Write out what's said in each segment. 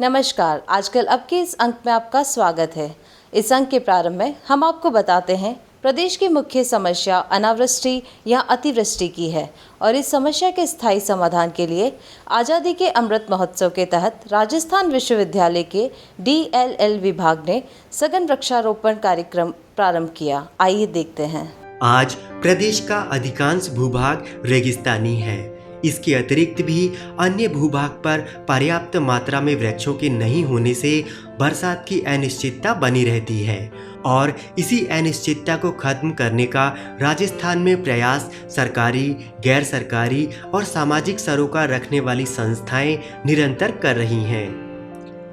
नमस्कार, आजकल अब के इस अंक में आपका स्वागत है। इस अंक के प्रारंभ में हम आपको बताते हैं प्रदेश की मुख्य समस्या अनावृष्टि या अतिवृष्टि की है और इस समस्या के स्थायी समाधान के लिए आज़ादी के अमृत महोत्सव के तहत राजस्थान विश्वविद्यालय के DLL विभाग ने सघन वृक्षारोपण कार्यक्रम प्रारंभ किया। आइए देखते हैं। आज प्रदेश का अधिकांश भूभाग रेगिस्तानी है। इसके अतिरिक्त भी अन्य भूभाग पर पर्याप्त मात्रा में वृक्षों के नहीं होने से बरसात की अनिश्चितता बनी रहती है और इसी अनिश्चितता को खत्म करने का राजस्थान में प्रयास सरकारी, गैर सरकारी और सामाजिक सरोकार रखने वाली संस्थाएं निरंतर कर रही हैं।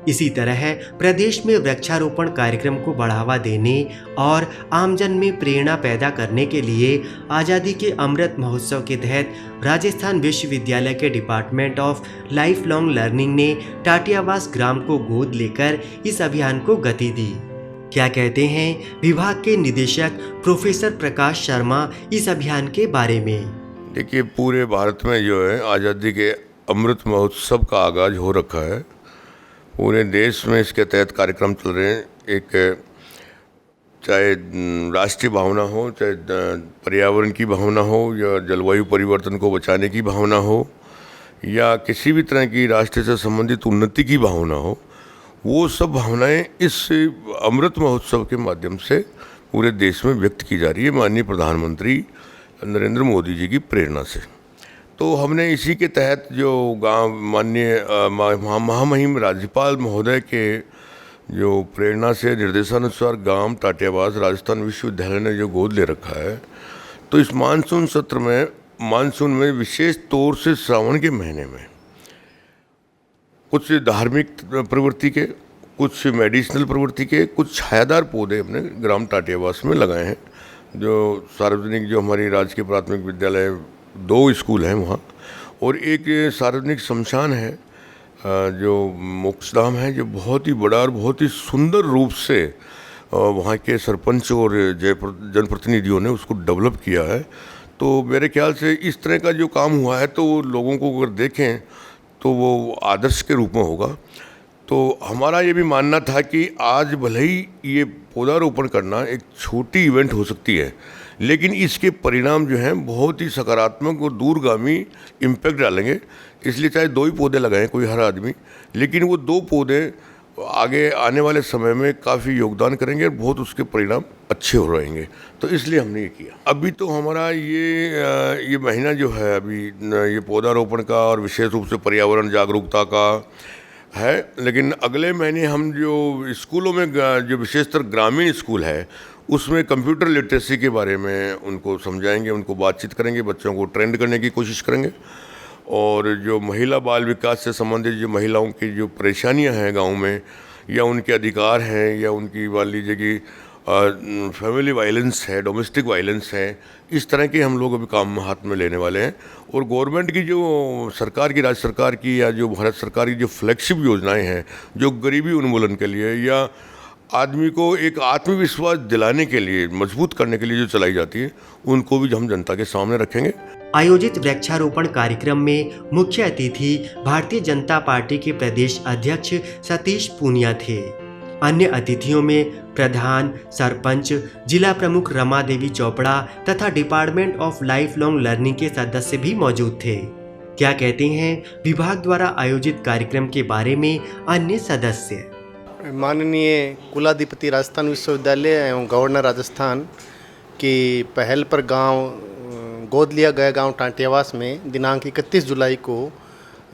इसी तरह प्रदेश में वृक्षारोपण कार्यक्रम को बढ़ावा देने और आमजन में प्रेरणा पैदा करने के लिए आज़ादी के अमृत महोत्सव के तहत राजस्थान विश्वविद्यालय के department of life long learning ने टाटियावास ग्राम को गोद लेकर इस अभियान को गति दी। क्या कहते हैं विभाग के निदेशक प्रोफेसर प्रकाश शर्मा इस अभियान के बारे में? देखिए, पूरे भारत में जो है आज़ादी के अमृत महोत्सव का आगाज हो रखा है। पूरे देश में इसके तहत कार्यक्रम चल रहे हैं। एक चाहे राष्ट्रीय भावना हो, चाहे पर्यावरण की भावना हो, या जलवायु परिवर्तन को बचाने की भावना हो, या किसी भी तरह की राष्ट्र से संबंधित उन्नति की भावना हो, वो सब भावनाएं इस अमृत महोत्सव के माध्यम से पूरे देश में व्यक्त की जा रही है माननीय प्रधानमंत्री नरेंद्र मोदी जी की प्रेरणा से। तो हमने इसी के तहत जो गांव माननीय महामहिम राज्यपाल महोदय के जो प्रेरणा से निर्देशानुसार गांव टाटियावास राजस्थान विश्वविद्यालय ने जो गोद ले रखा है, तो इस मानसून सत्र में मानसून में विशेष तौर से श्रावण के महीने में कुछ धार्मिक प्रवृत्ति के, कुछ मेडिसिनल प्रवृत्ति के, कुछ छायादार पौधे हमने ग्राम टाटियावास में लगाए हैं। जो सार्वजनिक जो हमारी राजकीय प्राथमिक विद्यालय 2 स्कूल हैं वहाँ, और एक सार्वजनिक शमशान है जो मोक्षधाम है, जो बहुत ही बड़ा और बहुत ही सुंदर रूप से वहाँ के सरपंच और जनप्रतिनिधियों ने उसको डेवलप किया है। तो मेरे ख्याल से इस तरह का जो काम हुआ है तो लोगों को अगर देखें तो वो आदर्श के रूप में होगा। तो हमारा ये भी मानना था कि आज भले ही ये पौधारोपण करना एक छोटी इवेंट हो सकती है, लेकिन इसके परिणाम जो हैं बहुत ही सकारात्मक और दूरगामी इम्पैक्ट डालेंगे। इसलिए चाहे 2 ही पौधे लगाएं कोई हर आदमी, लेकिन वो 2 पौधे आगे आने वाले समय में काफ़ी योगदान करेंगे और बहुत उसके परिणाम अच्छे हो रहेंगे। तो इसलिए हमने ये किया। अभी तो हमारा ये महीना जो है अभी ये पौधारोपण का और विशेष रूप से पर्यावरण जागरूकता का है, लेकिन अगले महीने हम जो स्कूलों में जो विशेषतर ग्रामीण स्कूल है उसमें कंप्यूटर लिटरेसी के बारे में उनको समझाएंगे, उनको बातचीत करेंगे, बच्चों को ट्रेंड करने की कोशिश करेंगे। और जो महिला बाल विकास से संबंधित जो महिलाओं की जो परेशानियां हैं गांव में, या उनके अधिकार हैं, या उनकी मान लीजिए कि फैमिली वायलेंस है, डोमेस्टिक वायलेंस है, इस तरह के हम लोग अभी काम हाथ में लेने वाले हैं। और गवर्नमेंट की जो सरकार की, राज्य सरकार की या जो भारत सरकार की जो फ्लैगशिप योजनाएं हैं, जो गरीबी उन्मूलन के लिए या आदमी को एक आत्मविश्वास दिलाने के लिए, मजबूत करने के लिए जो चलाई जाती है, उनको भी हम जनता के सामने रखेंगे। आयोजित वृक्षारोपण कार्यक्रम में मुख्य अतिथि भारतीय जनता पार्टी के प्रदेश अध्यक्ष सतीश पूनिया थे। अन्य अतिथियों में प्रधान, सरपंच, जिला प्रमुख रमा देवी चोपड़ा तथा department of life long learning के सदस्य भी मौजूद थे। क्या कहते हैं विभाग द्वारा आयोजित कार्यक्रम के बारे में अन्य सदस्य? माननीय कुलाधिपति राजस्थान विश्वविद्यालय एवं गवर्नर राजस्थान की पहल पर गोद लिया गया गांव टाटियावास में दिनांक 31 जुलाई को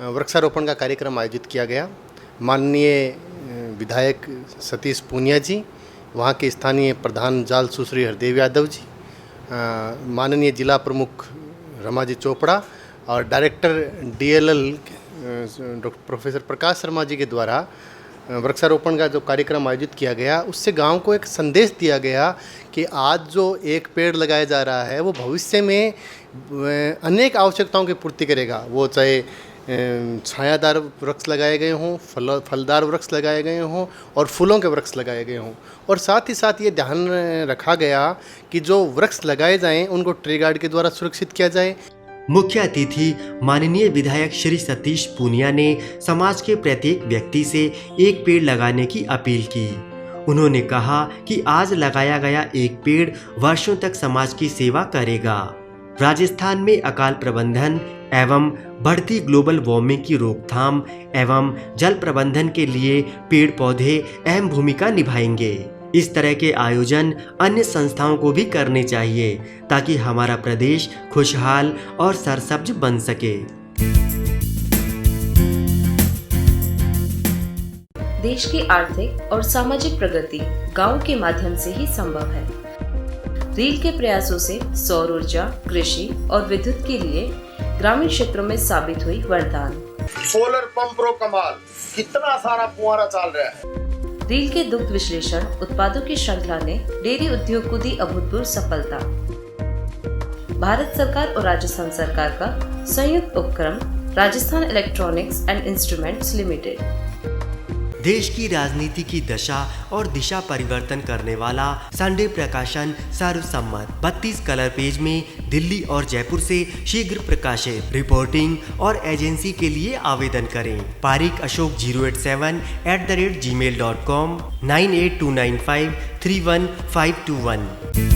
वृक्षारोपण का कार्यक्रम आयोजित किया गया। माननीय विधायक सतीश पूनिया जी, वहाँ के स्थानीय प्रधान जाल सुश्री हरदेव यादव जी, माननीय जिला प्रमुख रमा जी चोपड़ा और director DLL doctor professor Prakash Sharma ji के द्वारा वृक्षारोपण का जो कार्यक्रम आयोजित किया गया, उससे गांव को एक संदेश दिया गया कि आज जो एक पेड़ लगाया जा रहा है वो भविष्य में अनेक आवश्यकताओं की पूर्ति करेगा। वो चाहे छायादार वृक्ष लगाए गए हों, फलदार वृक्ष लगाए गए हों और फूलों के वृक्ष लगाए गए हों। और साथ ही साथ ये ध्यान रखा गया कि जो वृक्ष लगाए जाएं उनको ट्री गार्ड के द्वारा सुरक्षित किया जाए। मुख्य अतिथि माननीय विधायक श्री सतीश पूनिया ने समाज के प्रत्येक व्यक्ति से एक पेड़ लगाने की अपील की। उन्होंने कहा कि आज लगाया गया एक पेड़ वर्षों तक समाज की सेवा करेगा। राजस्थान में अकाल प्रबंधन एवं बढ़ती ग्लोबल वार्मिंग की रोकथाम एवं जल प्रबंधन के लिए पेड़ पौधे अहम भूमिका निभाएंगे। इस तरह के आयोजन अन्य संस्थाओं को भी करने चाहिए ताकि हमारा प्रदेश खुशहाल और सरसब्ज बन सके। देश की आर्थिक और सामाजिक प्रगति गांव के माध्यम से ही संभव है। रील के प्रयासों से सौर ऊर्जा, कृषि और विद्युत के लिए ग्रामीण क्षेत्रों में साबित हुई वरदान। सोलर पंप रो कमाल, कितना सारा फुहारा चल रहा है। रील के दुग्ध विश्लेषण उत्पादों की श्रृंखला ने डेयरी उद्योग को दी अभूतपूर्व सफलता। भारत सरकार और राजस्थान सरकार का संयुक्त उपक्रम Rajasthan electronics and instruments limited. देश की राजनीति की दशा और दिशा परिवर्तन करने वाला संडे प्रकाशन सर्वसम्मत 32 कलर पेज में दिल्ली और जयपुर से शीघ्र प्रकाशित। रिपोर्टिंग और एजेंसी के लिए आवेदन करें। पारिक अशोक 087@gmail.com 98295 31521।